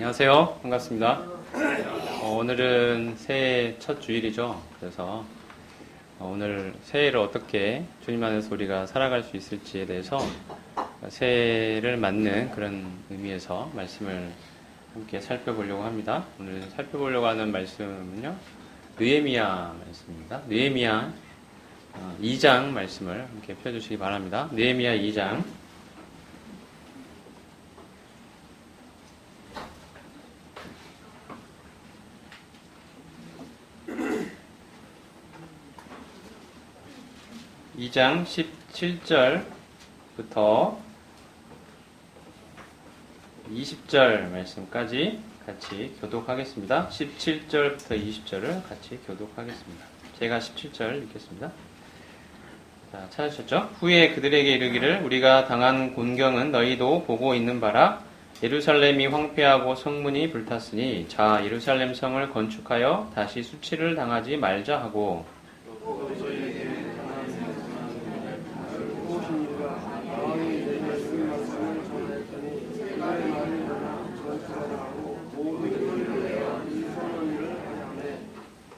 안녕하세요. 반갑습니다. 오늘은 새해 첫 주일이죠. 그래서 오늘 새해를 어떻게 주님 안에서 우리가 살아갈 수 있을지에 대해서 새해를 맞는 그런 의미에서 말씀을 함께 살펴보려고 합니다. 오늘 살펴보려고 하는 말씀은요, 느헤미야 말씀입니다. 느헤미야 2장 말씀을 함께 펴주시기 바랍니다. 느헤미야 2장 2장 17절부터 20절 말씀까지 같이 교독하겠습니다. 17절부터 20절을 같이 교독하겠습니다. 제가 17절 읽겠습니다. 자, 찾으셨죠? 후에 그들에게 이르기를 우리가 당한 곤경은 너희도 보고 있는 바라. 예루살렘이 황폐하고 성문이 불탔으니 자 예루살렘 성을 건축하여 다시 수치를 당하지 말자 하고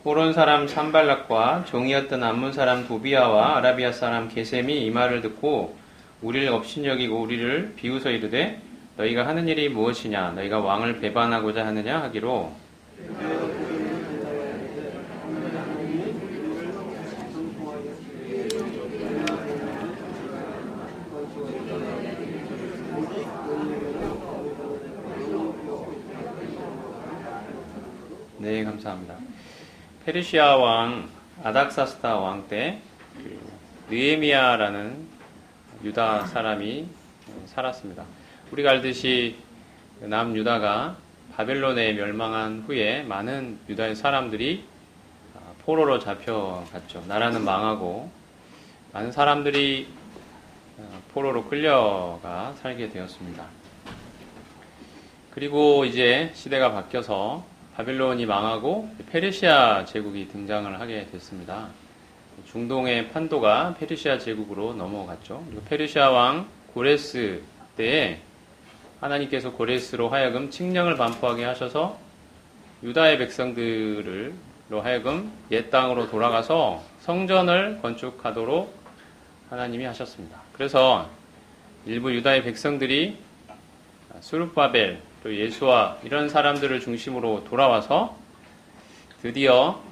호론 사람 산발락과 종이었던 암몬 사람 도비아와 아라비아 사람 게셈이 이 말을 듣고 우리를 업신여기고 우리를 비웃어 이르되 너희가 하는 일이 무엇이냐 너희가 왕을 배반하고자 하느냐 하기로 네, 감사합니다. 페르시아 왕 아닥사스다 왕 때 느헤미야라는 유다 사람이 살았습니다. 우리가 알듯이 남유다가 바벨론에 멸망한 후에 많은 유다의 사람들이 포로로 잡혀갔죠. 나라는 망하고 많은 사람들이 포로로 끌려가 살게 되었습니다. 그리고 이제 시대가 바뀌어서 바벨론이 망하고 페르시아 제국이 등장을 하게 됐습니다. 중동의 판도가 페르시아 제국으로 넘어갔죠. 그리고 페르시아 왕 고레스 때에 하나님께서 고레스로 하여금 칙령을 반포하게 하셔서 유다의 백성들로 하여금 옛 땅으로 돌아가서 성전을 건축하도록 하나님이 하셨습니다. 그래서 일부 유다의 백성들이 스룹바벨 또 예수와 이런 사람들을 중심으로 돌아와서 드디어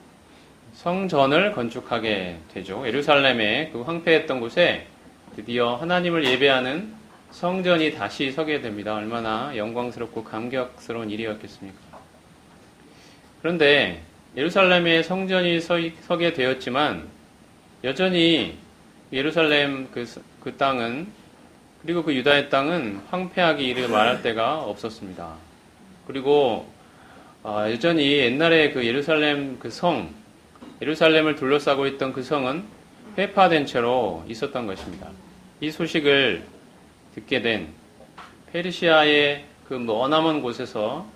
성전을 건축하게 되죠. 예루살렘의 그 황폐했던 곳에 드디어 하나님을 예배하는 성전이 다시 서게 됩니다. 얼마나 영광스럽고 감격스러운 일이었겠습니까? 그런데 예루살렘의 성전이 서게 되었지만 여전히 예루살렘 그 땅은 그리고 그 유다의 땅은 황폐하기 이르 말할 데가 없었습니다. 그리고 여전히 옛날에 그 예루살렘 그 성, 예루살렘을 둘러싸고 있던 그 성은 회파된 채로 있었던 것입니다. 이 소식을 듣게 된 페르시아의 그 머나먼 곳에서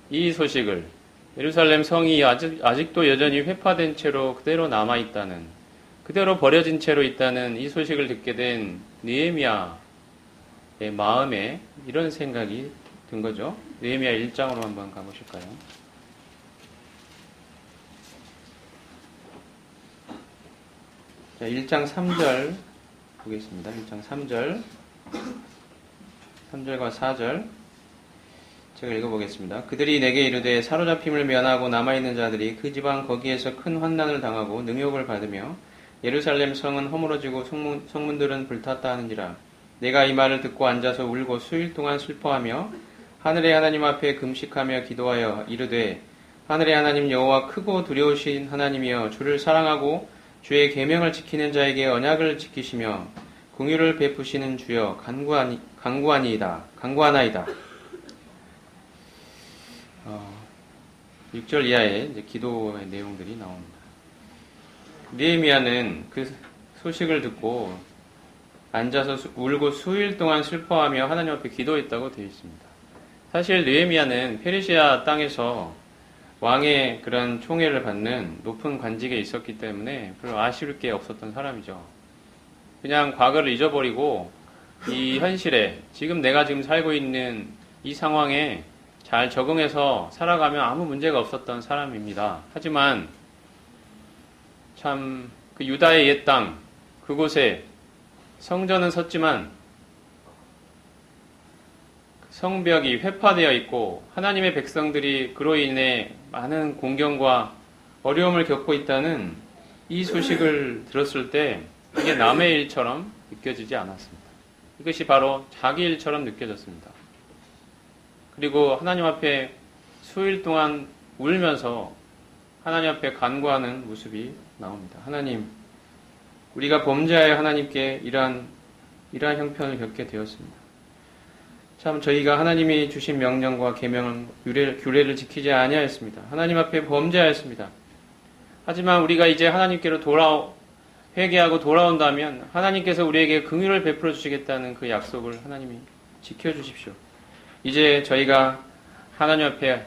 이 소식을 예루살렘 성이 아직도 여전히 회파된 채로 그대로 남아있다는 그대로 버려진 채로 있다는 이 소식을 듣게 된 느헤미야의 마음에 이런 생각이 든 거죠. 느헤미야 1장으로 한번 가보실까요? 자, 1장 3절 보겠습니다. 1장 3절 3절과 4절 제가 읽어보겠습니다. 그들이 내게 이르되 사로잡힘을 면하고 남아있는 자들이 그 지방 거기에서 큰 환난을 당하고 능욕을 받으며 예루살렘 성은 허물어지고 성문들은 불탔다 하는지라. 내가 이 말을 듣고 앉아서 울고 수일 동안 슬퍼하며 하늘의 하나님 앞에 금식하며 기도하여 이르되 하늘의 하나님 여호와 크고 두려우신 하나님이여 주를 사랑하고 주의 계명을 지키는 자에게 언약을 지키시며 긍휼을 베푸시는 주여 간구하나이다. 6절 이하의 이제 기도의 내용들이 나옵니다. 느헤미야는 그 소식을 듣고 앉아서 울고 수일 동안 슬퍼하며 하나님 앞에 기도했다고 되어 있습니다. 사실 느헤미야는 페르시아 땅에서 왕의 그런 총애를 받는 높은 관직에 있었기 때문에 별로 아쉬울 게 없었던 사람이죠. 그냥 과거를 잊어버리고 이 현실에 지금 내가 지금 살고 있는 이 상황에 잘 적응해서 살아가면 아무 문제가 없었던 사람입니다. 하지만 참 그 유다의 옛 땅 그곳에 성전은 섰지만 성벽이 회파되어 있고 하나님의 백성들이 그로 인해 많은 공경과 어려움을 겪고 있다는 이 소식을 들었을 때 이게 남의 일처럼 느껴지지 않았습니다. 이것이 바로 자기 일처럼 느껴졌습니다. 그리고 하나님 앞에 수일 동안 울면서 하나님 앞에 간구하는 모습이 나옵니다. 하나님, 우리가 범죄하여 하나님께 이러한 형편을 겪게 되었습니다. 참 저희가 하나님이 주신 명령과 계명을 규례를 지키지 아니하였습니다. 하나님 앞에 범죄하였습니다. 하지만 우리가 이제 하나님께로 회개하고 돌아온다면 하나님께서 우리에게 긍휼을 베풀어 주시겠다는 그 약속을 하나님이 지켜주십시오. 이제 저희가 하나님 앞에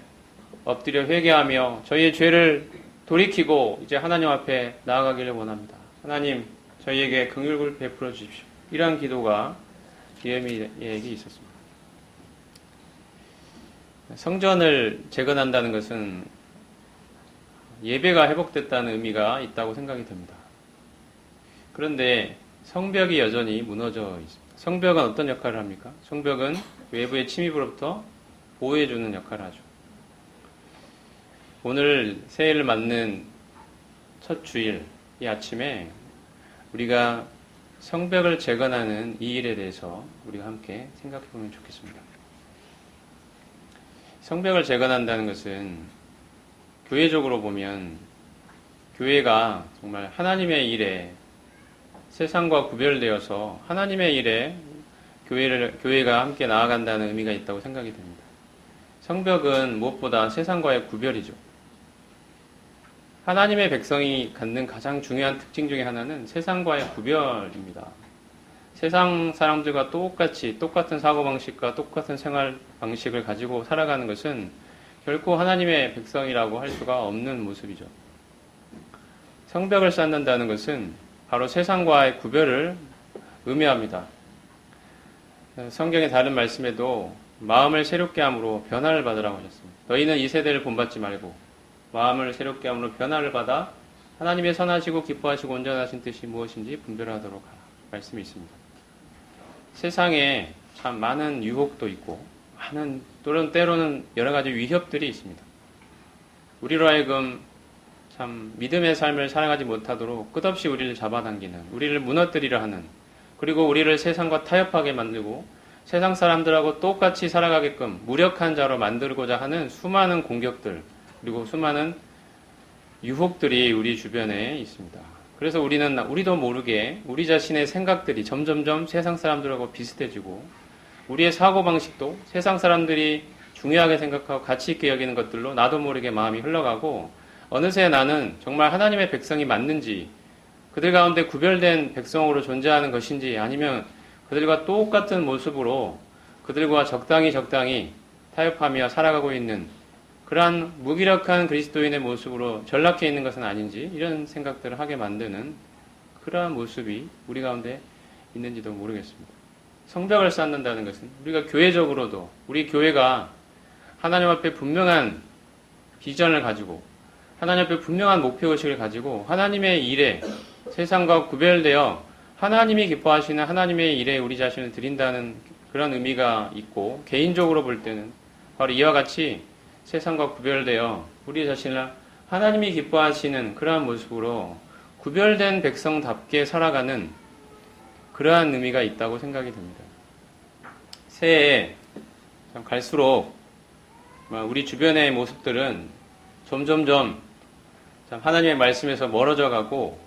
엎드려 회개하며 저희의 죄를 돌이키고 이제 하나님 앞에 나아가기를 원합니다. 하나님, 저희에게 긍휼을 베풀어 주십시오. 이러한 기도가 느헤미야에게 있었습니다. 성전을 재건한다는 것은 예배가 회복됐다는 의미가 있다고 생각이 됩니다. 그런데 성벽이 여전히 무너져 있습니다. 성벽은 어떤 역할을 합니까? 성벽은 외부의 침입으로부터 보호해주는 역할을 하죠. 오늘 새해를 맞는 첫 주일, 이 아침에 우리가 성벽을 재건하는 이 일에 대해서 우리가 함께 생각해 보면 좋겠습니다. 성벽을 재건한다는 것은 교회적으로 보면 교회가 정말 하나님의 일에 세상과 구별되어서 하나님의 일에 교회가 함께 나아간다는 의미가 있다고 생각이 됩니다. 성벽은 무엇보다 세상과의 구별이죠. 하나님의 백성이 갖는 가장 중요한 특징 중에 하나는 세상과의 구별입니다. 세상 사람들과 똑같은 사고방식과 똑같은 생활 방식을 가지고 살아가는 것은 결코 하나님의 백성이라고 할 수가 없는 모습이죠. 성벽을 쌓는다는 것은 바로 세상과의 구별을 의미합니다. 성경의 다른 말씀에도 마음을 새롭게 함으로 변화를 받으라고 하셨습니다. 너희는 이 세대를 본받지 말고 마음을 새롭게 함으로 변화를 받아 하나님의 선하시고 기뻐하시고 온전하신 뜻이 무엇인지 분별하도록 하라. 말씀이 있습니다. 세상에 참 많은 유혹도 있고 때로는 여러 가지 위협들이 있습니다. 우리로 하여금 참 믿음의 삶을 살아가지 못하도록 끝없이 우리를 잡아당기는, 우리를 무너뜨리려 하는, 그리고 우리를 세상과 타협하게 만들고 세상 사람들하고 똑같이 살아가게끔 무력한 자로 만들고자 하는 수많은 공격들, 그리고 수많은 유혹들이 우리 주변에 있습니다. 그래서 우리도 모르게 우리 자신의 생각들이 점점점 세상 사람들하고 비슷해지고 우리의 사고방식도 세상 사람들이 중요하게 생각하고 가치 있게 여기는 것들로 나도 모르게 마음이 흘러가고 어느새 나는 정말 하나님의 백성이 맞는지 그들 가운데 구별된 백성으로 존재하는 것인지 아니면 그들과 똑같은 모습으로 그들과 적당히 타협하며 살아가고 있는 그러한 무기력한 그리스도인의 모습으로 전락해 있는 것은 아닌지 이런 생각들을 하게 만드는 그러한 모습이 우리 가운데 있는지도 모르겠습니다. 성벽을 쌓는다는 것은 우리가 교회적으로도 우리 교회가 하나님 앞에 분명한 비전을 가지고 하나님 앞에 분명한 목표의식을 가지고 하나님의 일에 세상과 구별되어 하나님이 기뻐하시는 하나님의 일에 우리 자신을 드린다는 그런 의미가 있고 개인적으로 볼 때는 바로 이와 같이 세상과 구별되어 우리 자신을 하나님이 기뻐하시는 그러한 모습으로 구별된 백성답게 살아가는 그러한 의미가 있다고 생각이 됩니다. 새해에 갈수록 우리 주변의 모습들은 점점점 하나님의 말씀에서 멀어져 가고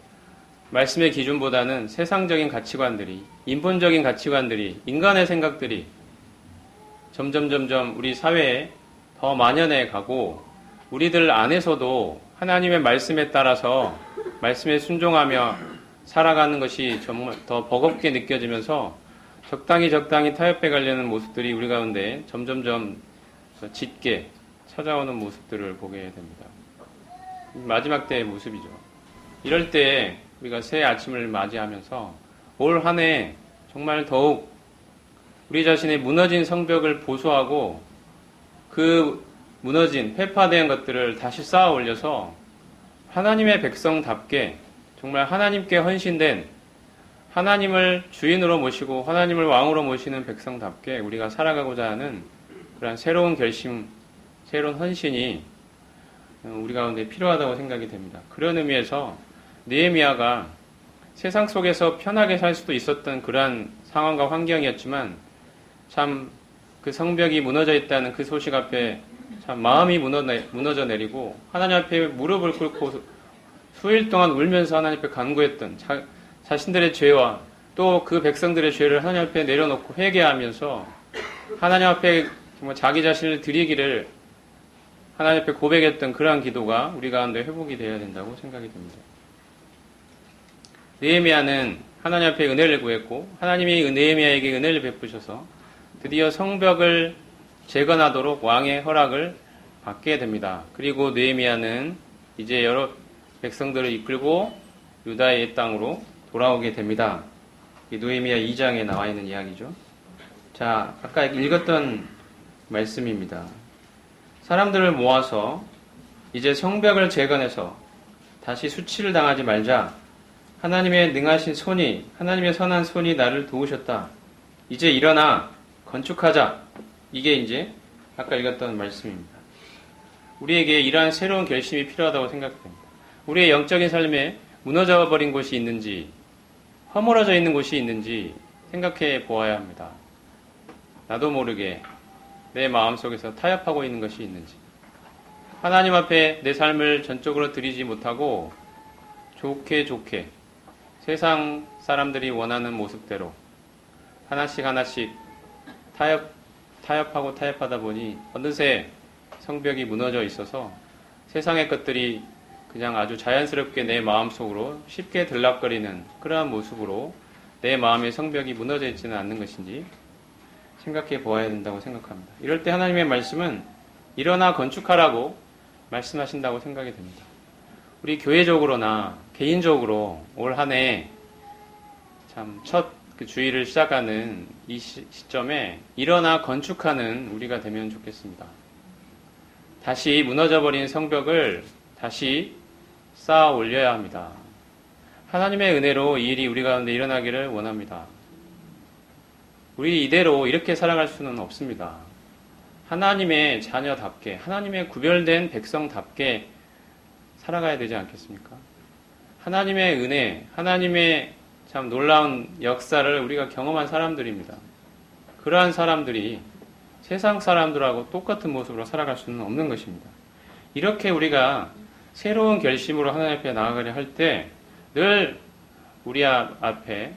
말씀의 기준보다는 세상적인 가치관들이, 인본적인 가치관들이, 인간의 생각들이 점점 우리 사회에 더 만연해 가고 우리들 안에서도 하나님의 말씀에 따라서 말씀에 순종하며 살아가는 것이 정말 더 버겁게 느껴지면서 적당히 타협해 가려는 모습들이 우리 가운데 점점점 짙게 찾아오는 모습들을 보게 됩니다. 마지막 때의 모습이죠. 이럴 때 우리가 새 아침을 맞이하면서 올 한 해 정말 더욱 우리 자신의 무너진 성벽을 보수하고 그 무너진 폐파된 것들을 다시 쌓아 올려서 하나님의 백성답게 정말 하나님께 헌신된 하나님을 주인으로 모시고 하나님을 왕으로 모시는 백성답게 우리가 살아가고자 하는 그런 새로운 결심, 새로운 헌신이 우리 가운데 필요하다고 생각이 됩니다. 그런 의미에서 느헤미야가 세상 속에서 편하게 살 수도 있었던 그러한 상황과 환경이었지만 참 그 성벽이 무너져 있다는 그 소식 앞에 참 마음이 무너져 내리고 하나님 앞에 무릎을 꿇고 수일 동안 울면서 하나님 앞에 간구했던 자신들의 죄와 또 그 백성들의 죄를 하나님 앞에 내려놓고 회개하면서 하나님 앞에 정말 자기 자신을 드리기를 하나님 앞에 고백했던 그러한 기도가 우리 가운데 회복이 되어야 된다고 생각이 됩니다. 느헤미야는 하나님 앞에 은혜를 구했고 하나님이 느헤미야에게 은혜를 베푸셔서 드디어 성벽을 재건하도록 왕의 허락을 받게 됩니다. 그리고 느헤미야는 이제 여러 백성들을 이끌고 유다의 땅으로 돌아오게 됩니다. 이 느헤미야 2장에 나와 있는 이야기죠. 자, 아까 읽었던 말씀입니다. 사람들을 모아서 이제 성벽을 재건해서 다시 수치를 당하지 말자. 하나님의 능하신 손이, 하나님의 선한 손이 나를 도우셨다. 이제 일어나 건축하자. 이게 이제 아까 읽었던 말씀입니다. 우리에게 이러한 새로운 결심이 필요하다고 생각됩니다. 우리의 영적인 삶에 무너져 버린 곳이 있는지, 허물어져 있는 곳이 있는지 생각해 보아야 합니다. 나도 모르게 내 마음속에서 타협하고 있는 것이 있는지, 하나님 앞에 내 삶을 전적으로 드리지 못하고 좋게 세상 사람들이 원하는 모습대로 하나씩 타협하다 보니 어느새 성벽이 무너져 있어서 세상의 것들이 그냥 아주 자연스럽게 내 마음속으로 쉽게 들락거리는 그러한 모습으로 내 마음의 성벽이 무너져 있지는 않는 것인지 생각해 보아야 된다고 생각합니다. 이럴 때 하나님의 말씀은 일어나 건축하라고 말씀하신다고 생각이 됩니다. 우리 교회적으로나 개인적으로 올 한 해 참 첫 그 주일을 시작하는 이 시점에 일어나 건축하는 우리가 되면 좋겠습니다. 다시 무너져버린 성벽을 다시 쌓아 올려야 합니다. 하나님의 은혜로 이 일이 우리 가운데 일어나기를 원합니다. 우리 이대로 이렇게 살아갈 수는 없습니다. 하나님의 자녀답게, 하나님의 구별된 백성답게 살아가야 되지 않겠습니까? 하나님의 은혜, 하나님의 참 놀라운 역사를 우리가 경험한 사람들입니다. 그러한 사람들이 세상 사람들하고 똑같은 모습으로 살아갈 수는 없는 것입니다. 이렇게 우리가 새로운 결심으로 하나님 앞에 나아가려 할 때 늘 우리 앞에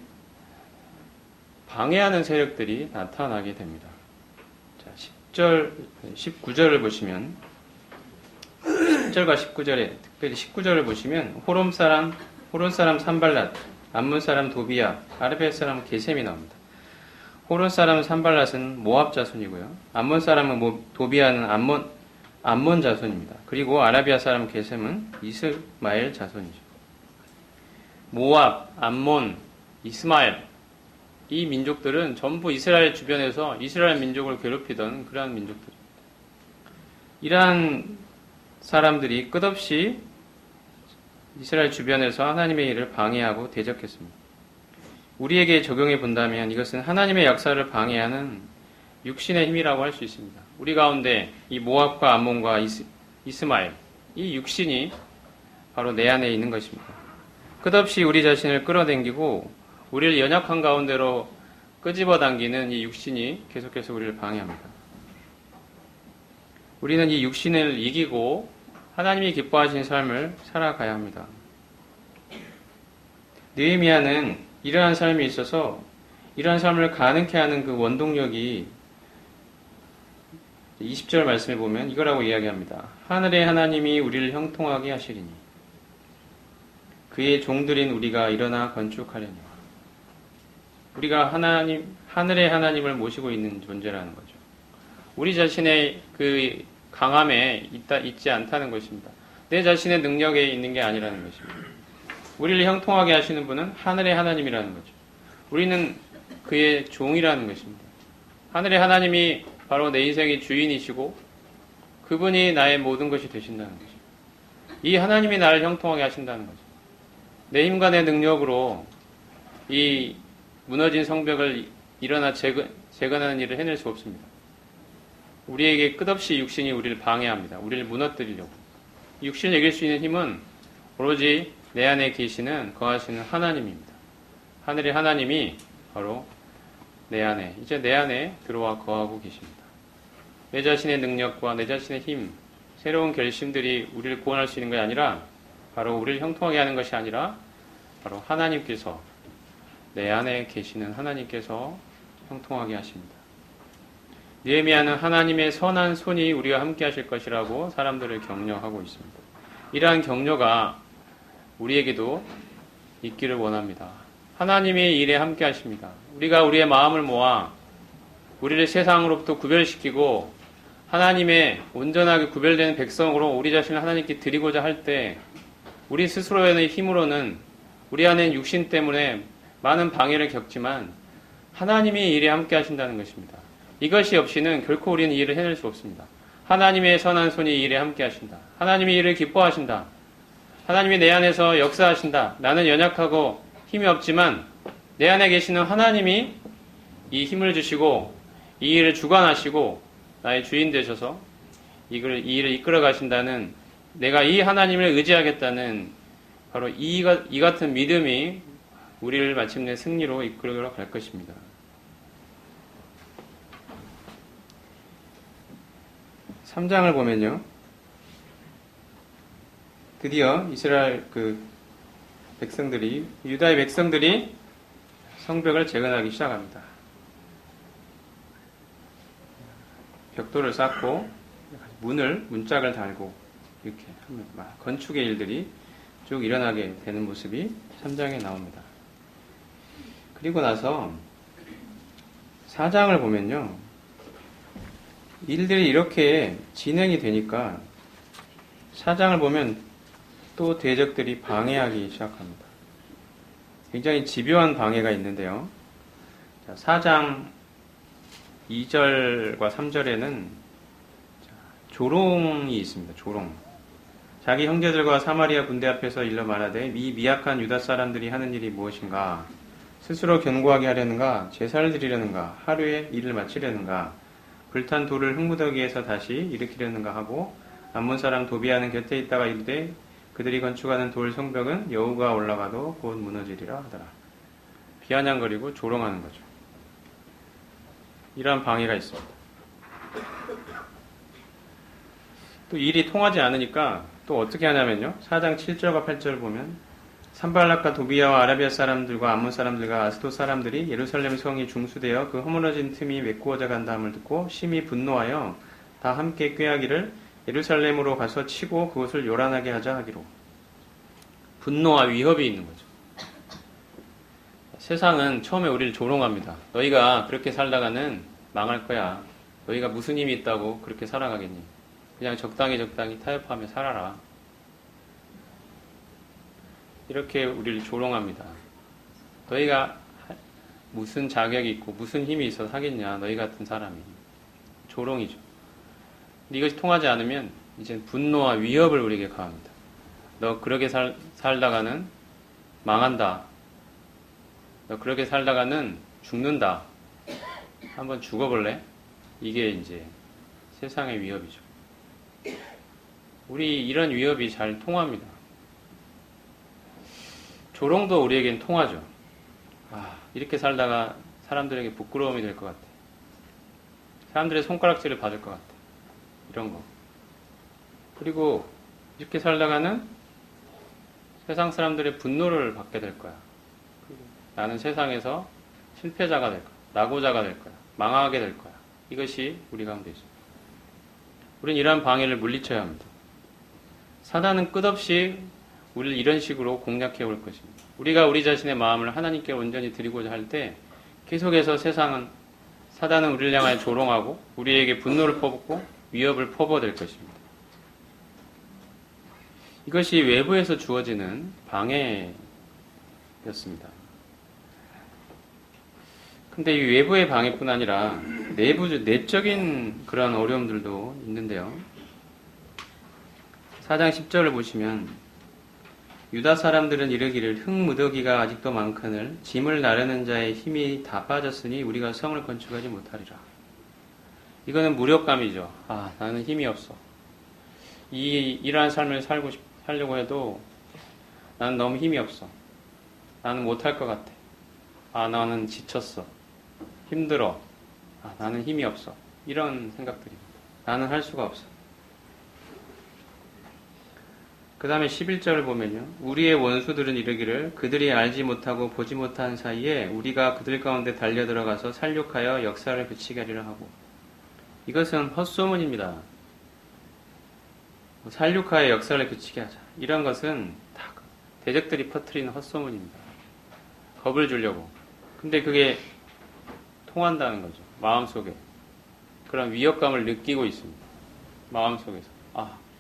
방해하는 세력들이 나타나게 됩니다. 자, 19절을 보시면 10절과 19절에 특별히 19절을 보시면 호론 사람 산발랏, 암몬 사람 도비야, 아르벨 사람 게셈이 나옵니다. 호론 사람 산발랏은 모압 자손이고요. 암몬 사람은 도비야는 암몬 자손입니다. 그리고 아라비아 사람 게셈은 이스마엘 자손이죠. 모압, 암몬, 이스마엘 이 민족들은 전부 이스라엘 주변에서 이스라엘 민족을 괴롭히던 그러한 민족들입니다. 이러한 사람들이 끝없이 이스라엘 주변에서 하나님의 일을 방해하고 대적했습니다. 우리에게 적용해 본다면 이것은 하나님의 역사를 방해하는 육신의 힘이라고 할 수 있습니다. 우리 가운데 이 모압과 암몬과 이스마엘 이 육신이 바로 내 안에 있는 것입니다. 끝없이 우리 자신을 끌어당기고 우리를 연약한 가운데로 끄집어 당기는 이 육신이 계속해서 우리를 방해합니다. 우리는 이 육신을 이기고 하나님이 기뻐하시는 삶을 살아가야 합니다. 느헤미야는 이러한 삶이 있어서 이러한 삶을 가능케 하는 그 원동력이 20절 말씀에 보면 이거라고 이야기합니다. 하늘의 하나님이 우리를 형통하게 하시리니 그의 종들인 우리가 일어나 건축하려니. 우리가 하늘의 하나님을 모시고 있는 존재라는 거죠. 우리 자신의 그 강함에 있지 않다는 것입니다. 내 자신의 능력에 있는 게 아니라는 것입니다. 우리를 형통하게 하시는 분은 하늘의 하나님이라는 거죠. 우리는 그의 종이라는 것입니다. 하늘의 하나님이 바로 내 인생의 주인이시고 그분이 나의 모든 것이 되신다는 거죠. 이 하나님이 나를 형통하게 하신다는 거죠. 내 힘과 내 능력으로 이 무너진 성벽을 일어나 재건하는 일을 해낼 수 없습니다. 우리에게 끝없이 육신이 우리를 방해합니다. 우리를 무너뜨리려고. 육신을 이길 수 있는 힘은 오로지 내 안에 계시는 거하시는 하나님입니다. 하늘의 하나님이 바로 내 안에, 이제 내 안에 들어와 거하고 계십니다. 내 자신의 능력과 내 자신의 힘, 새로운 결심들이 우리를 구원할 수 있는 것이 아니라, 바로 우리를 형통하게 하는 것이 아니라 바로 하나님께서, 내 안에 계시는 하나님께서 형통하게 하십니다. 느헤미야는 하나님의 선한 손이 우리와 함께 하실 것이라고 사람들을 격려하고 있습니다. 이러한 격려가 우리에게도 있기를 원합니다. 하나님이 일에 함께 하십니다. 우리가 우리의 마음을 모아 우리를 세상으로부터 구별시키고 하나님의 온전하게 구별되는 백성으로 우리 자신을 하나님께 드리고자 할 때, 우리 스스로의 힘으로는, 우리 안에 육신 때문에 많은 방해를 겪지만 하나님이 일에 함께 하신다는 것입니다. 이것이 없이는 결코 우리는 이 일을 해낼 수 없습니다. 하나님의 선한 손이 이 일에 함께 하신다. 하나님이 일을 기뻐하신다. 하나님이 내 안에서 역사하신다. 나는 연약하고 힘이 없지만 내 안에 계시는 하나님이 이 힘을 주시고 이 일을 주관하시고 나의 주인 되셔서 이 일을 이끌어 가신다는, 내가 이 하나님을 의지하겠다는 바로 이 같은 믿음이 우리를 마침내 승리로 이끌어 갈 것입니다. 3장을 보면요, 드디어 이스라엘 백성들이, 유다의 백성들이 성벽을 재건하기 시작합니다. 벽돌을 쌓고 문짝을 달고 이렇게 하면 건축의 일들이 쭉 일어나게 되는 모습이 3장에 나옵니다. 그리고 나서 4장을 보면요, 일들이 이렇게 진행이 되니까 4장을 보면 또 대적들이 방해하기 시작합니다. 굉장히 집요한 방해가 있는데요. 4장 2절과 3절에는 조롱이 있습니다. 조롱. 자기 형제들과 사마리아 군대 앞에서 일러 말하되 이 미약한 유다 사람들이 하는 일이 무엇인가? 스스로 견고하게 하려는가? 제사를 드리려는가? 하루에 일을 마치려는가? 불탄 돌을 흙무더기에서 다시 일으키려는가 하고, 암몬 사람 도비아는 곁에 있다가 이르되 그들이 건축하는 돌 성벽은 여우가 올라가도 곧 무너지리라 하더라. 비아냥거리고 조롱하는 거죠. 이러한 방해가 있습니다. 또 일이 통하지 않으니까 또 어떻게 하냐면요, 4장 7절과 8절 보면 산발락과 도비아와 아라비아 사람들과 암몬 사람들과 아스돗 사람들이 예루살렘 성이 중수되어 그 허물어진 틈이 메꾸어져 간다함을 듣고 심히 분노하여 다 함께 꾀하기를 예루살렘으로 가서 치고 그것을 요란하게 하자 하기로. 분노와 위협이 있는 거죠. 세상은 처음에 우리를 조롱합니다. 너희가 그렇게 살다가는 망할 거야. 너희가 무슨 힘이 있다고 그렇게 살아가겠니? 그냥 적당히 타협하며 살아라. 이렇게 우리를 조롱합니다. 너희가 무슨 자격이 있고 무슨 힘이 있어서 하겠냐, 너희 같은 사람이. 조롱이죠. 근데 이것이 통하지 않으면 이제 분노와 위협을 우리에게 가합니다. 너 그렇게 살다가는 망한다. 너 그렇게 살다가는 죽는다. 한번 죽어볼래? 이게 이제 세상의 위협이죠. 우리 이런 위협이 잘 통합니다. 조롱도 우리에겐 통하죠. 이렇게 살다가 사람들에게 부끄러움이 될 것 같아. 사람들의 손가락질을 받을 것 같아. 이런 거. 그리고 이렇게 살다가는 세상 사람들의 분노를 받게 될 거야. 나는 세상에서 실패자가 될 거야. 낙오자가 될 거야. 망하게 될 거야. 이것이 우리 가운데 있습니다. 우리는 이러한 방해를 물리쳐야 합니다. 사단은 끝없이 우리를 이런 식으로 공략해 올 것입니다. 우리가 우리 자신의 마음을 하나님께 온전히 드리고자 할 때 계속해서 사단은 우리를 향하여 조롱하고 우리에게 분노를 퍼붓고 위협을 퍼부어댈 것입니다. 이것이 외부에서 주어지는 방해였습니다. 근데 이 외부의 방해뿐 아니라 내적인 그러한 어려움들도 있는데요. 4장 10절을 보시면 유다 사람들은 이르기를 흙무더기가 아직도 많거늘 짐을 나르는 자의 힘이 다 빠졌으니 우리가 성을 건축하지 못하리라. 이거는 무력감이죠. 나는 힘이 없어. 이러한 삶을 살려고 해도 나는 너무 힘이 없어. 나는 못할 것 같아. 나는 지쳤어. 힘들어. 나는 힘이 없어. 이런 생각들입니다. 나는 할 수가 없어. 그 다음에 11절을 보면요. 우리의 원수들은 이르기를 그들이 알지 못하고 보지 못한 사이에 우리가 그들 가운데 달려들어가서 살육하여 역사를 그치게 하리라 하고. 이것은 헛소문입니다. 살육하여 역사를 그치게 하자. 이런 것은 다 대적들이 퍼뜨리는 헛소문입니다. 겁을 주려고. 근데 그게 통한다는 거죠. 마음속에. 그런 위협감을 느끼고 있습니다. 마음속에서.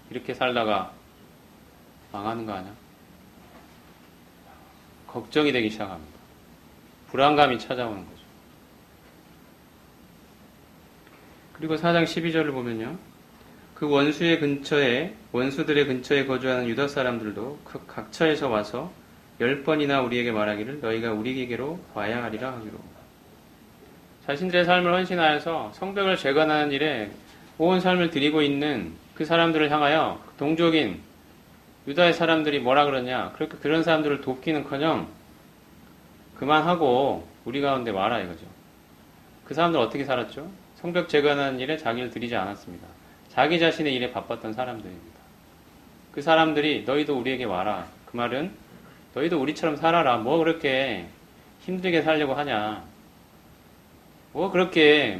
이렇게 살다가 망하는 거 아니야? 걱정이 되기 시작합니다. 불안감이 찾아오는 거죠. 그리고 4장 12절을 보면요. 그 원수들의 근처에 거주하는 유다 사람들도 그 각처에서 와서 10번이나 우리에게 말하기를 너희가 우리에게로 와야 하리라 하기로. 자신들의 삶을 헌신하여서 성벽을 재건하는 일에 온 삶을 드리고 있는 그 사람들을 향하여 동족인 유다의 사람들이 뭐라 그러냐. 그런 사람들을 돕기는커녕 그만하고 우리 가운데 와라 이거죠. 그 사람들 어떻게 살았죠? 성벽 재건하는 일에 자기를 들이지 않았습니다. 자기 자신의 일에 바빴던 사람들입니다. 그 사람들이 너희도 우리에게 와라. 그 말은 너희도 우리처럼 살아라. 뭐 그렇게 힘들게 살려고 하냐. 뭐 그렇게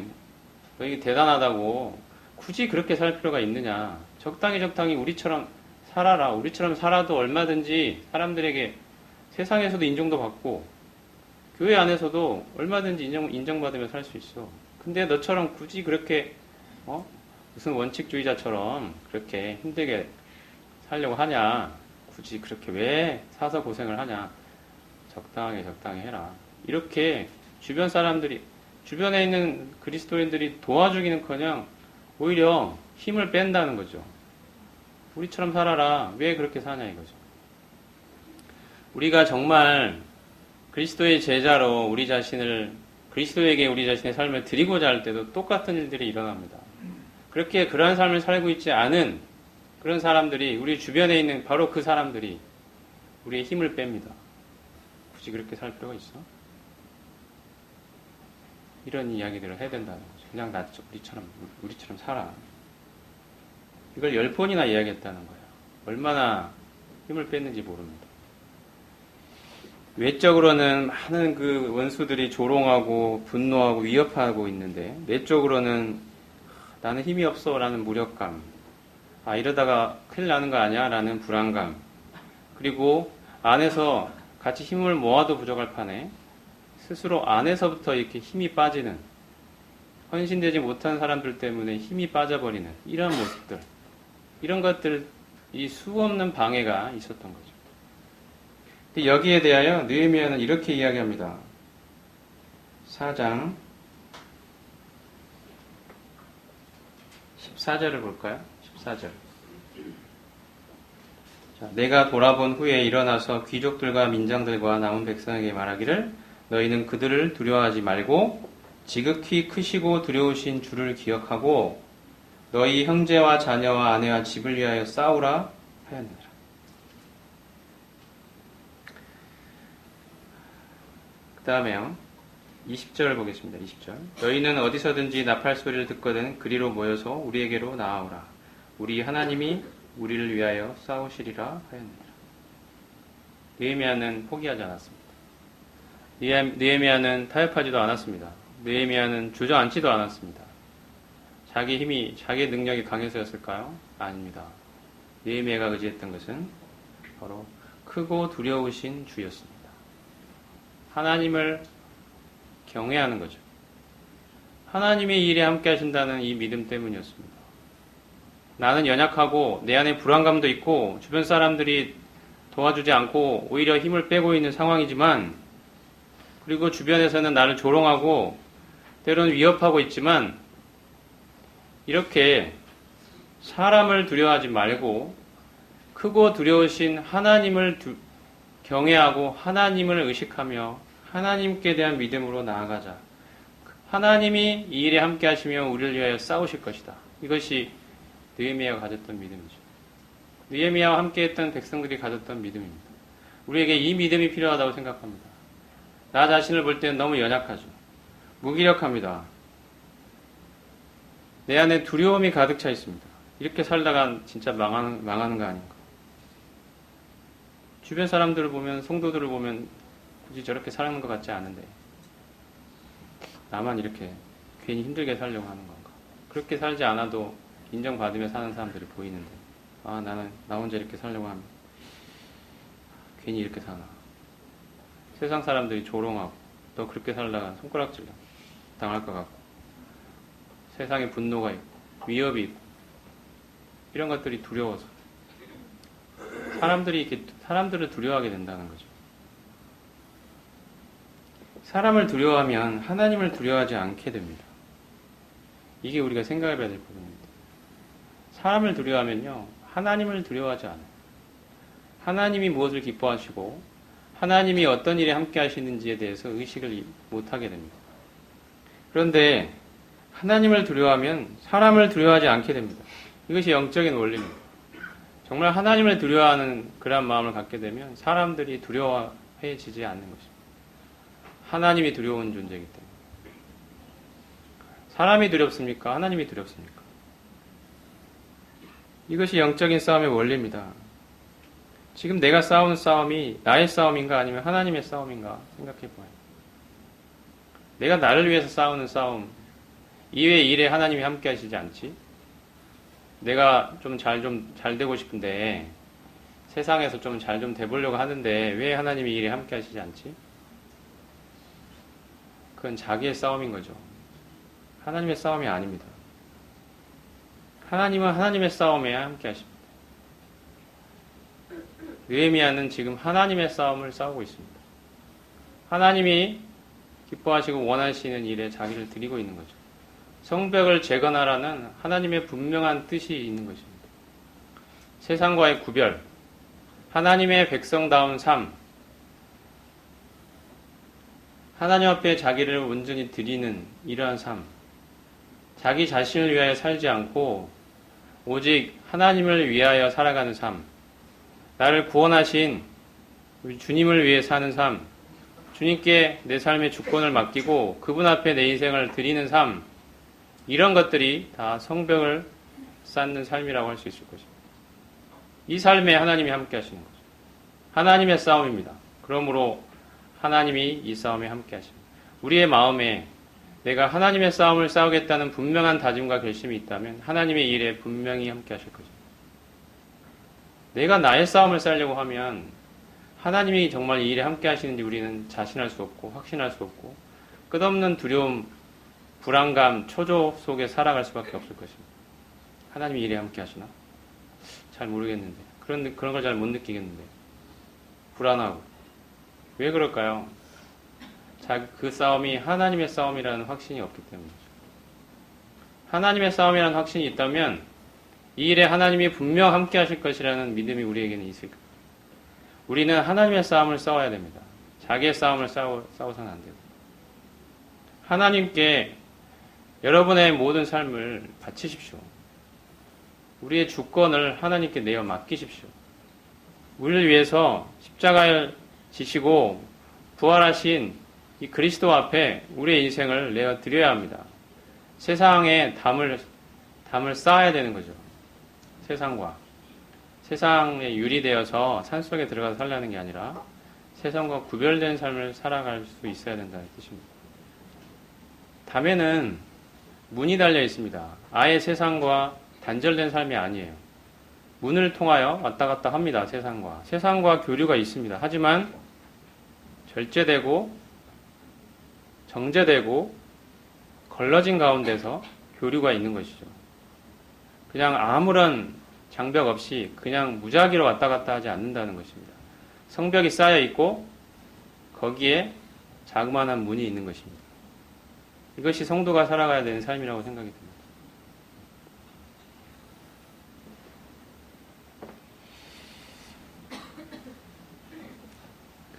너희 대단하다고 굳이 그렇게 살 필요가 있느냐. 적당히 우리처럼 살아라. 우리처럼 살아도 얼마든지 사람들에게 세상에서도 인정도 받고 교회 안에서도 얼마든지 인정받으며 살 수 있어. 근데 너처럼 굳이 그렇게 무슨 원칙주의자처럼 그렇게 힘들게 살려고 하냐. 굳이 그렇게 왜 사서 고생을 하냐. 적당히 해라. 이렇게 주변에 있는 그리스도인들이 도와주기는커녕 오히려 힘을 뺀다는 거죠. 우리처럼 살아라. 왜 그렇게 사냐 이거죠. 우리가 정말 그리스도의 제자로 그리스도에게 우리 자신의 삶을 드리고자 할 때도 똑같은 일들이 일어납니다. 그러한 삶을 살고 있지 않은 그런 사람들이 우리 주변에 있는 바로 그 사람들이 우리의 힘을 뺍니다. 굳이 그렇게 살 필요가 있어? 이런 이야기들을 해야 된다는 거죠. 그냥 우리처럼 살아. 이걸 10번이나 이야기했다는 거예요. 얼마나 힘을 뺐는지 모릅니다. 외적으로는 많은 그 원수들이 조롱하고 분노하고 위협하고 있는데 내적으로는 나는 힘이 없어 라는 무력감, 이러다가 큰일 나는 거 아니야 라는 불안감, 그리고 안에서 같이 힘을 모아도 부족할 판에 스스로 안에서부터 이렇게 힘이 빠지는, 헌신되지 못한 사람들 때문에 힘이 빠져버리는 이런 모습들, 이런 것들이 수없는 방해가 있었던 거죠. 근데 여기에 대하여 느헤미야는 이렇게 이야기합니다. 4장 14절을 볼까요? 14절. 자, 내가 돌아본 후에 일어나서 귀족들과 민장들과 남은 백성에게 말하기를 너희는 그들을 두려워하지 말고 지극히 크시고 두려우신 주를 기억하고 너희 형제와 자녀와 아내와 집을 위하여 싸우라 하였느니라. 그 다음에요. 20절을 보겠습니다. 20절. 너희는 어디서든지 나팔 소리를 듣거든 그리로 모여서 우리에게로 나아오라. 우리 하나님이 우리를 위하여 싸우시리라 하였느니라. 느헤미야는 포기하지 않았습니다. 느헤미야는 타협하지도 않았습니다. 느헤미야는 주저앉지도 않았습니다. 자기 힘이, 자기 능력이 강해서였을까요? 아닙니다. 느헤미야가 의지했던 것은 바로 크고 두려우신 주였습니다. 하나님을 경외하는 거죠. 하나님의 일에 함께 하신다는 이 믿음 때문이었습니다. 나는 연약하고 내 안에 불안감도 있고 주변 사람들이 도와주지 않고 오히려 힘을 빼고 있는 상황이지만, 그리고 주변에서는 나를 조롱하고 때로는 위협하고 있지만, 이렇게 사람을 두려워하지 말고 크고 두려우신 하나님을 경외하고 하나님을 의식하며 하나님께 대한 믿음으로 나아가자. 하나님이 이 일에 함께 하시며 우리를 위하여 싸우실 것이다. 이것이 느헤미야가 가졌던 믿음이죠. 느헤미야와 함께 했던 백성들이 가졌던 믿음입니다. 우리에게 이 믿음이 필요하다고 생각합니다. 나 자신을 볼 때는 너무 연약하죠. 무기력합니다. 내 안에 두려움이 가득 차 있습니다. 이렇게 살다가 진짜 망하는 거 아닌가. 주변 사람들을 보면, 성도들을 보면 굳이 저렇게 사는 것 같지 않은데 나만 이렇게 괜히 힘들게 살려고 하는 건가. 그렇게 살지 않아도 인정받으며 사는 사람들이 보이는데 나는 나 혼자 이렇게 살려고 하면 괜히 이렇게 사나. 세상 사람들이 조롱하고 너 그렇게 살다가 손가락질 당할 것 같고 세상에 분노가 있고 위협이 있고 이런 것들이 두려워서 사람들을 두려워하게 된다는 거죠. 사람을 두려워하면 하나님을 두려워하지 않게 됩니다. 이게 우리가 생각해봐야 될 부분입니다. 사람을 두려워하면요, 하나님을 두려워하지 않아요. 하나님이 무엇을 기뻐하시고 하나님이 어떤 일에 함께 하시는지에 대해서 의식을 못하게 됩니다. 그런데 하나님을 두려워하면 사람을 두려워하지 않게 됩니다. 이것이 영적인 원리입니다. 정말 하나님을 두려워하는 그런 마음을 갖게 되면 사람들이 두려워해지지 않는 것입니다. 하나님이 두려운 존재이기 때문에. 사람이 두렵습니까? 하나님이 두렵습니까? 이것이 영적인 싸움의 원리입니다. 지금 내가 싸우는 싸움이 나의 싸움인가 아니면 하나님의 싸움인가 생각해봐요. 내가 나를 위해서 싸우는 싸움, 이외 일에 하나님이 함께 하시지 않지? 내가 좀 잘 되고 싶은데 세상에서 좀 잘 돼보려고 하는데 왜 하나님이 일에 함께 하시지 않지? 그건 자기의 싸움인 거죠. 하나님의 싸움이 아닙니다. 하나님은 하나님의 싸움에 함께 하십니다. 느헤미야는 지금 하나님의 싸움을 싸우고 있습니다. 하나님이 기뻐하시고 원하시는 일에 자기를 드리고 있는 거죠. 성벽을 재건하라는 하나님의 분명한 뜻이 있는 것입니다. 세상과의 구별, 하나님의 백성다운 삶, 하나님 앞에 자기를 온전히 드리는 이러한 삶, 자기 자신을 위하여 살지 않고 오직 하나님을 위하여 살아가는 삶, 나를 구원하신 우리 주님을 위해 사는 삶, 주님께 내 삶의 주권을 맡기고 그분 앞에 내 인생을 드리는 삶, 이런 것들이 다 성벽을 쌓는 삶이라고 할 수 있을 것입니다. 이 삶에 하나님이 함께 하시는 거죠. 하나님의 싸움입니다. 그러므로 하나님이 이 싸움에 함께 하십니다. 우리의 마음에 내가 하나님의 싸움을 싸우겠다는 분명한 다짐과 결심이 있다면 하나님의 일에 분명히 함께 하실 것입니다. 내가 나의 싸움을 싸려고 하면 하나님이 정말 이 일에 함께 하시는지 우리는 자신할 수 없고 확신할 수 없고 끝없는 두려움, 불안감, 초조 속에 살아갈 수밖에 없을 것입니다. 하나님이 이 일에 함께 하시나? 잘 모르겠는데 그런 걸 잘 못 느끼겠는데 불안하고 왜 그럴까요? 그 싸움이 하나님의 싸움이라는 확신이 없기 때문이죠. 하나님의 싸움이라는 확신이 있다면 이 일에 하나님이 분명 함께 하실 것이라는 믿음이 우리에게는 있을 거예요. 우리는 하나님의 싸움을 싸워야 됩니다. 자기의 싸움을 싸워서는 안 돼요. 하나님께 여러분의 모든 삶을 바치십시오. 우리의 주권을 하나님께 내어 맡기십시오. 우리를 위해서 십자가를 지시고 부활하신 이 그리스도 앞에 우리의 인생을 내어 드려야 합니다. 세상에 담을 쌓아야 되는 거죠. 세상에 유리되어서 산속에 들어가서 살려는 게 아니라 세상과 구별된 삶을 살아갈 수 있어야 된다는 뜻입니다. 담에는 문이 달려 있습니다. 아예 세상과 단절된 삶이 아니에요. 문을 통하여 왔다 갔다 합니다. 세상과 교류가 있습니다. 하지만 절제되고 정제되고 걸러진 가운데서 교류가 있는 것이죠. 그냥 아무런 장벽 없이 그냥 무작위로 왔다 갔다 하지 않는다는 것입니다. 성벽이 쌓여 있고 거기에 자그마한 문이 있는 것입니다. 이것이 성도가 살아가야 되는 삶이라고 생각이 듭니다.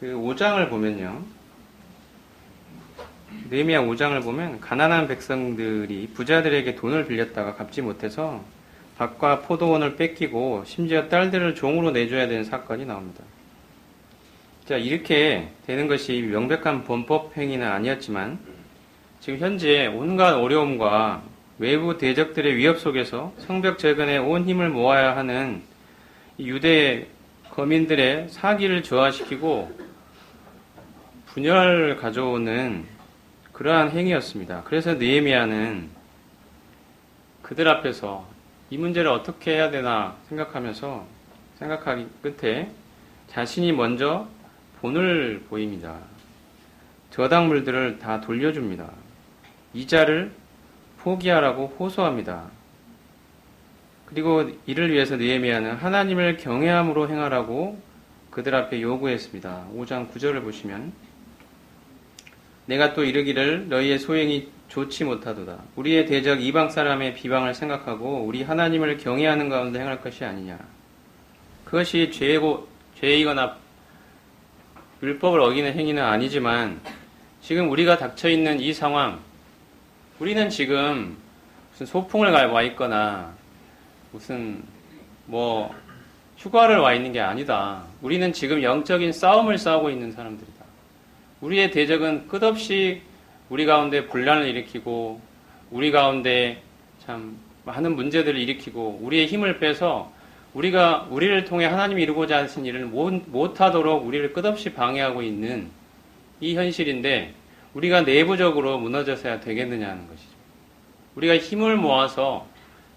그 5장을 보면요. 느헤미야 5장을 보면 가난한 백성들이 부자들에게 돈을 빌렸다가 갚지 못해서 밭과 포도원을 뺏기고 심지어 딸들을 종으로 내줘야 되는 사건이 나옵니다. 자, 이렇게 되는 것이 명백한 범법 행위는 아니었지만 지금 현재 온갖 어려움과 외부 대적들의 위협 속에서 성벽 재건에 온 힘을 모아야 하는 유대 거민들의 사기를 저하시키고 분열을 가져오는 그러한 행위였습니다. 그래서 느헤미야는 그들 앞에서 이 문제를 어떻게 해야 되나 생각하기 끝에 자신이 먼저 본을 보입니다. 저당물들을 다 돌려줍니다. 이자를 포기하라고 호소합니다. 그리고 이를 위해서 느헤미야는 하나님을 경외함으로 행하라고 그들 앞에 요구했습니다. 5장 9절을 보시면 내가 또 이르기를 너희의 소행이 좋지 못하도다. 우리의 대적 이방 사람의 비방을 생각하고 우리 하나님을 경외하는 가운데 행할 것이 아니냐. 그것이 죄이거나 율법을 어기는 행위는 아니지만 지금 우리가 닥쳐있는 이 상황, 우리는 지금 무슨 소풍을 와 있거나 무슨 휴가를 와 있는 게 아니다. 우리는 지금 영적인 싸움을 싸우고 있는 사람들이다. 우리의 대적은 끝없이 우리 가운데 분란을 일으키고 우리 가운데 참 많은 문제들을 일으키고 우리의 힘을 빼서 우리를 통해 하나님이 이루고자 하신 일을 못하도록 우리를 끝없이 방해하고 있는 이 현실인데 우리가 내부적으로 무너져서야 되겠느냐는 것이죠. 우리가 힘을 모아서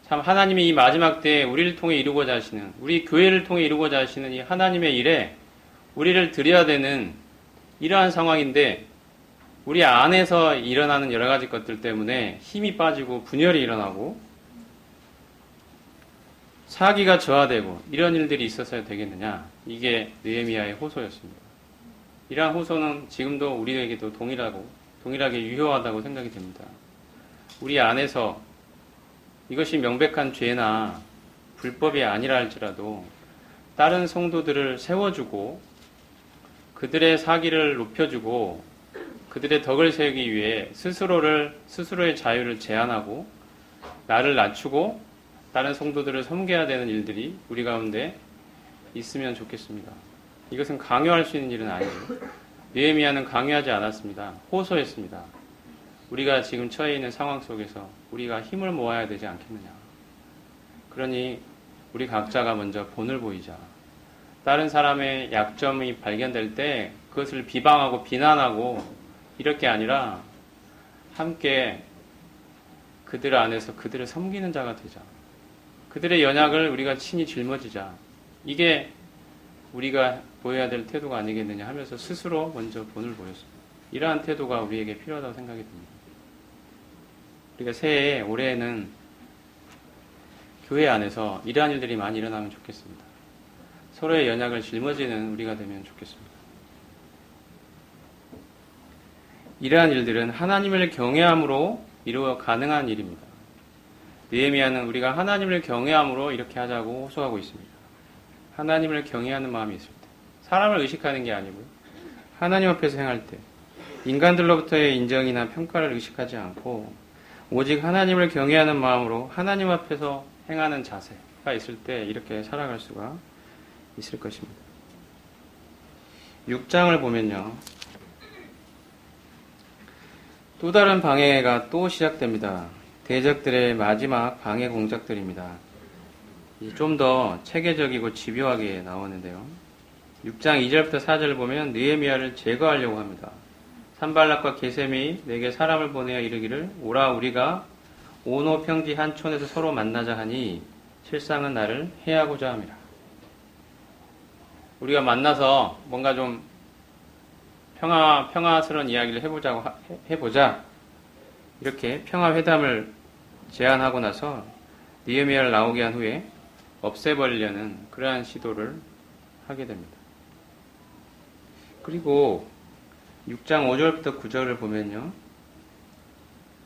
참 하나님이 이 마지막 때에 우리를 통해 이루고자 하시는, 우리 교회를 통해 이루고자 하시는 이 하나님의 일에 우리를 드려야 되는 이러한 상황인데 우리 안에서 일어나는 여러 가지 것들 때문에 힘이 빠지고 분열이 일어나고 사기가 저하되고 이런 일들이 있었어야 되겠느냐. 이게 느헤미야의 호소였습니다. 이러한 호소는 지금도 우리에게도 동일하게 유효하다고 생각이 됩니다. 우리 안에서 이것이 명백한 죄나 불법이 아니라 할지라도 다른 성도들을 세워주고 그들의 사기를 높여주고 그들의 덕을 세우기 위해 스스로의 자유를 제한하고 나를 낮추고 다른 성도들을 섬겨야 되는 일들이 우리 가운데 있으면 좋겠습니다. 이것은 강요할 수 있는 일은 아니죠. 느헤미야는 강요하지 않았습니다. 호소했습니다. 우리가 지금 처해 있는 상황 속에서 우리가 힘을 모아야 되지 않겠느냐. 그러니 우리 각자가 먼저 본을 보이자. 다른 사람의 약점이 발견될 때 그것을 비방하고 비난하고 이럴 게 아니라 함께 그들 안에서 그들을 섬기는 자가 되자. 그들의 연약을 우리가 친히 짊어지자. 이게 우리가 보여야 될 태도가 아니겠느냐 하면서 스스로 먼저 본을 보였습니다. 이러한 태도가 우리에게 필요하다고 생각이 듭니다. 우리가 새해 올해에는 교회 안에서 이러한 일들이 많이 일어나면 좋겠습니다. 서로의 연약을 짊어지는 우리가 되면 좋겠습니다. 이러한 일들은 하나님을 경외함으로 이루어 가능한 일입니다. 느헤미야는 우리가 하나님을 경외함으로 이렇게 하자고 호소하고 있습니다. 하나님을 경외하는 마음이 있을 때, 사람을 의식하는 게 아니고요. 하나님 앞에서 행할 때, 인간들로부터의 인정이나 평가를 의식하지 않고 오직 하나님을 경외하는 마음으로 하나님 앞에서 행하는 자세가 있을 때 이렇게 살아갈 수가 있을 것입니다. 6장을 보면요. 또 다른 방해가 또 시작됩니다. 대적들의 마지막 방해 공작들입니다. 좀 더 체계적이고 집요하게 나오는데요. 6장 2절부터 4절을 보면 느헤미야를 제거하려고 합니다. 산발락과 게셈이 내게 사람을 보내어 이르기를 오라 우리가 오노 평지 한 촌에서 서로 만나자 하니 실상은 나를 해하고자 함이라. 우리가 만나서 뭔가 좀 평화스러운 이야기를 해보자. 이렇게 평화회담을 제안하고 나서 느헤미야를 나오게 한 후에 없애버리려는 그러한 시도를 하게 됩니다. 그리고 6장 5절부터 9절을 보면요.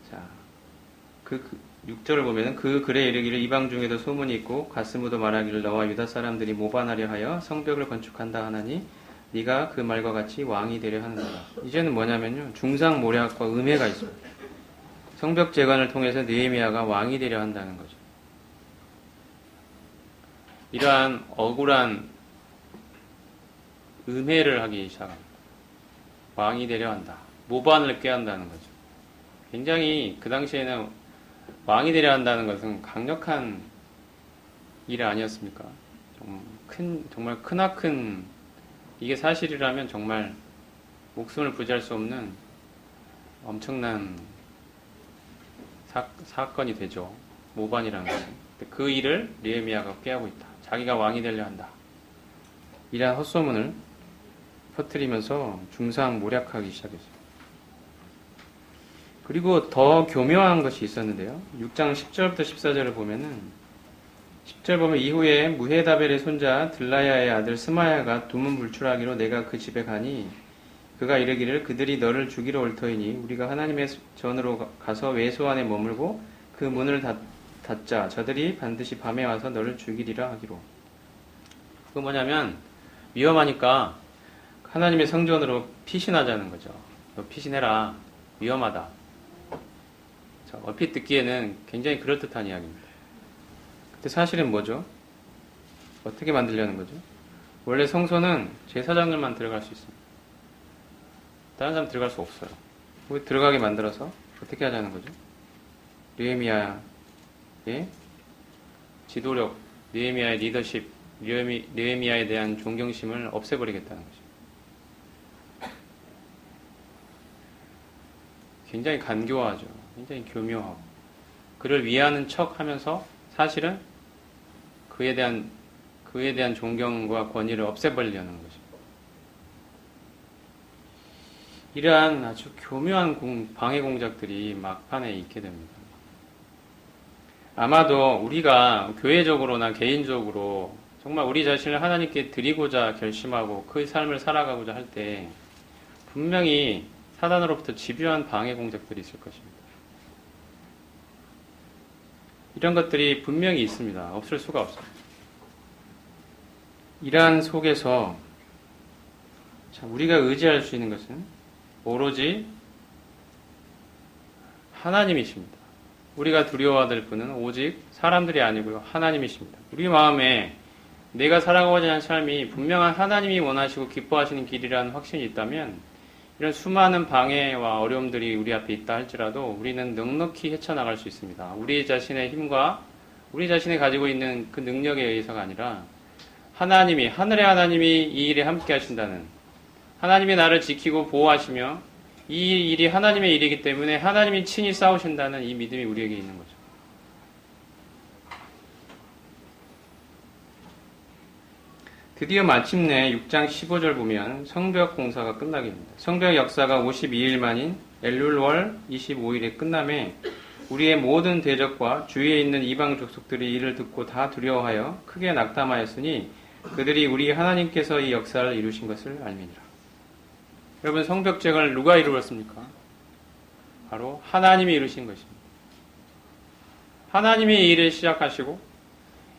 자, 6절을 보면은 그 글에 이르기를 이방 중에도 소문이 있고 가스무도 말하기를 너와 유다 사람들이 모반하려 하여 성벽을 건축한다 하나니 네가 그 말과 같이 왕이 되려 하는도다. 이제는 뭐냐면요, 중상모략과 음해가 있습니다. 성벽 재건을 통해서 느헤미야가 왕이 되려 한다는 거죠. 이러한 억울한 음해를 하기 시작합니다. 왕이 되려 한다. 모반을 꾀한다는 거죠. 굉장히 그 당시에는 왕이 되려 한다는 것은 강력한 일 아니었습니까? 정말 크나큰, 이게 사실이라면 정말 목숨을 부지할 수 없는 엄청난 사건이 되죠. 모반이라는 것은. 그 일을 느헤미야가 꾀하고 있다. 자기가 왕이 되려 한다. 이러한 헛소문을 퍼뜨리면서 중상모략하기 시작했어요. 그리고 더 교묘한 것이 있었는데요. 6장 10절부터 14절을 보면은 10절 보면 이후에 무헤다벨의 손자 들라야의 아들 스마야가 두문불출하기로 내가 그 집에 가니 그가 이르기를 그들이 너를 죽이러 올 터이니 우리가 하나님의 전으로 가서 외소 안에 머물고 그 문을 닫자. 저들이 반드시 밤에 와서 너를 죽이리라 하기로. 그거 뭐냐면 위험하니까 하나님의 성전으로 피신하자는 거죠. 너 피신해라. 위험하다. 자, 얼핏 듣기에는 굉장히 그럴듯한 이야기입니다. 근데 사실은 뭐죠? 어떻게 만들려는 거죠? 원래 성소는 제사장들만 들어갈 수 있습니다. 다른 사람 들어갈 수 없어요. 들어가게 만들어서 어떻게 하자는 거죠? 느헤미야의 지도력, 느헤미야의 리더십, 느헤미야에 대한 존경심을 없애버리겠다는 거죠. 굉장히 간교하죠. 굉장히 교묘하고. 그를 위하는 척 하면서 사실은 그에 대한 존경과 권위를 없애버리려는 거죠. 이러한 아주 교묘한 방해 공작들이 막판에 있게 됩니다. 아마도 우리가 교회적으로나 개인적으로 정말 우리 자신을 하나님께 드리고자 결심하고 그 삶을 살아가고자 할 때 분명히 사단으로부터 집요한 방해 공작들이 있을 것입니다. 이런 것들이 분명히 있습니다. 없을 수가 없습니다. 이러한 속에서 우리가 의지할 수 있는 것은 오로지 하나님이십니다. 우리가 두려워해야 될 분은 오직 사람들이 아니고요. 하나님이십니다. 우리 마음에 내가 살아가고자 하는 삶이 분명한 하나님이 원하시고 기뻐하시는 길이라는 확신이 있다면 이런 수많은 방해와 어려움들이 우리 앞에 있다 할지라도 우리는 넉넉히 헤쳐나갈 수 있습니다. 우리 자신의 힘과 우리 자신이 가지고 있는 그 능력에 의해서가 아니라 하나님이, 하늘의 하나님이 이 일에 함께 하신다는, 하나님이 나를 지키고 보호하시며 이 일이 하나님의 일이기 때문에 하나님이 친히 싸우신다는 이 믿음이 우리에게 있는 거죠. 드디어 마침내 6장 15절 보면 성벽 공사가 끝나게 됩니다. 성벽 역사가 52일 만인 엘룰월 25일에 끝남에 우리의 모든 대적과 주위에 있는 이방 족속들이 이를 듣고 다 두려워하여 크게 낙담하였으니 그들이 우리 하나님께서 이 역사를 이루신 것을 알미니라. 여러분, 성벽 재건을 누가 이루었습니까? 바로 하나님이 이루신 것입니다. 하나님이 이 일을 시작하시고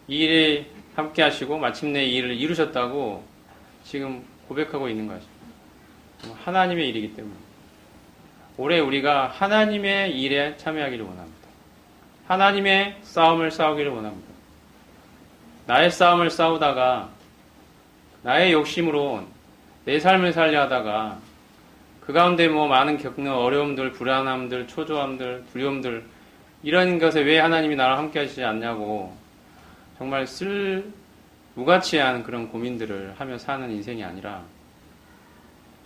이 일에 함께 하시고 마침내 이 일을 이루셨다고 지금 고백하고 있는 것입니다. 하나님의 일이기 때문에 올해 우리가 하나님의 일에 참여하기를 원합니다. 하나님의 싸움을 싸우기를 원합니다. 나의 싸움을 싸우다가 나의 욕심으로 내 삶을 살려 하다가 그 가운데 많은 겪는 어려움들, 불안함들, 초조함들, 두려움들, 이런 것에 왜 하나님이 나랑 함께 하시지 않냐고 정말 무가치한 그런 고민들을 하며 사는 인생이 아니라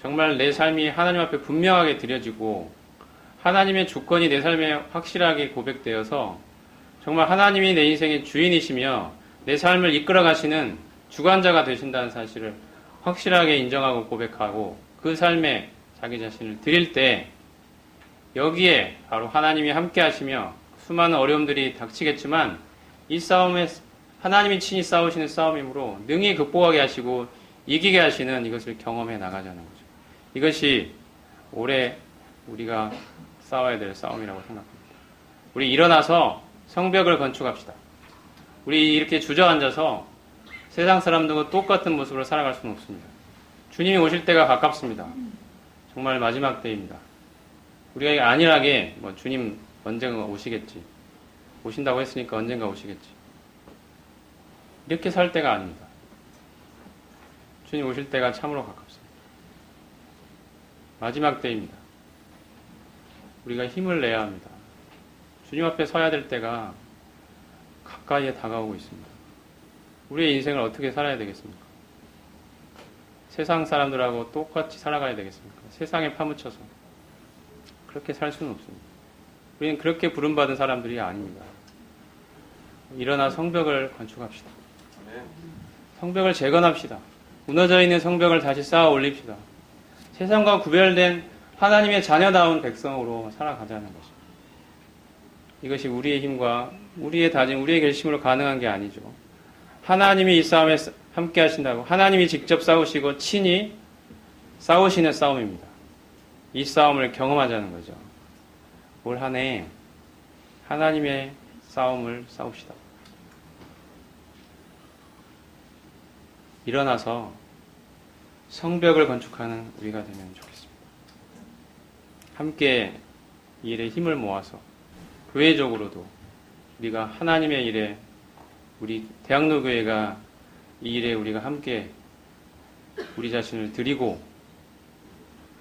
정말 내 삶이 하나님 앞에 분명하게 드려지고 하나님의 주권이 내 삶에 확실하게 고백되어서 정말 하나님이 내 인생의 주인이시며 내 삶을 이끌어 가시는 주관자가 되신다는 사실을 확실하게 인정하고 고백하고 그 삶에 자기 자신을 드릴 때 여기에 바로 하나님이 함께 하시며 수많은 어려움들이 닥치겠지만 이 싸움에 하나님이 친히 싸우시는 싸움이므로 능히 극복하게 하시고 이기게 하시는 이것을 경험해 나가자는 거죠. 이것이 올해 우리가 싸워야 될 싸움이라고 생각합니다. 우리 일어나서 성벽을 건축합시다. 우리 이렇게 주저앉아서 세상 사람들과 똑같은 모습으로 살아갈 수는 없습니다. 주님이 오실 때가 가깝습니다. 정말 마지막 때입니다. 우리가 안일하게 뭐 주님 언젠가 오시겠지. 오신다고 했으니까 언젠가 오시겠지. 이렇게 살 때가 아닙니다. 주님 오실 때가 참으로 가깝습니다. 마지막 때입니다. 우리가 힘을 내야 합니다. 주님 앞에 서야 될 때가 가까이에 다가오고 있습니다. 우리의 인생을 어떻게 살아야 되겠습니까? 세상 사람들하고 똑같이 살아가야 되겠습니까? 세상에 파묻혀서 그렇게 살 수는 없습니다. 우리는 그렇게 부름받은 사람들이 아닙니다. 일어나 성벽을 건축합시다. 성벽을 재건합시다. 무너져 있는 성벽을 다시 쌓아 올립시다. 세상과 구별된 하나님의 자녀다운 백성으로 살아가자는 것입니다. 이것이 우리의 힘과 우리의 다짐, 우리의 결심으로 가능한 게 아니죠. 하나님이 이 싸움에 함께 하신다고 하나님이 직접 싸우시고 친히 싸우시는 싸움입니다. 이 싸움을 경험하자는 거죠. 올 한 해 하나님의 싸움을 싸웁시다. 일어나서 성벽을 건축하는 우리가 되면 좋겠습니다. 함께 이 일에 힘을 모아서 교회적으로도 우리가 하나님의 일에 우리 대학로교회가 이 일에 우리가 함께 우리 자신을 드리고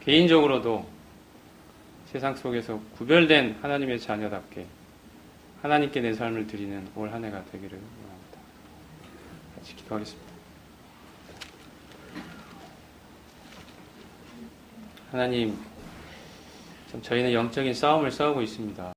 개인적으로도 세상 속에서 구별된 하나님의 자녀답게 하나님께 내 삶을 드리는 올 한 해가 되기를 원합니다. 같이 기도하겠습니다. 하나님, 참 저희는 영적인 싸움을 싸우고 있습니다.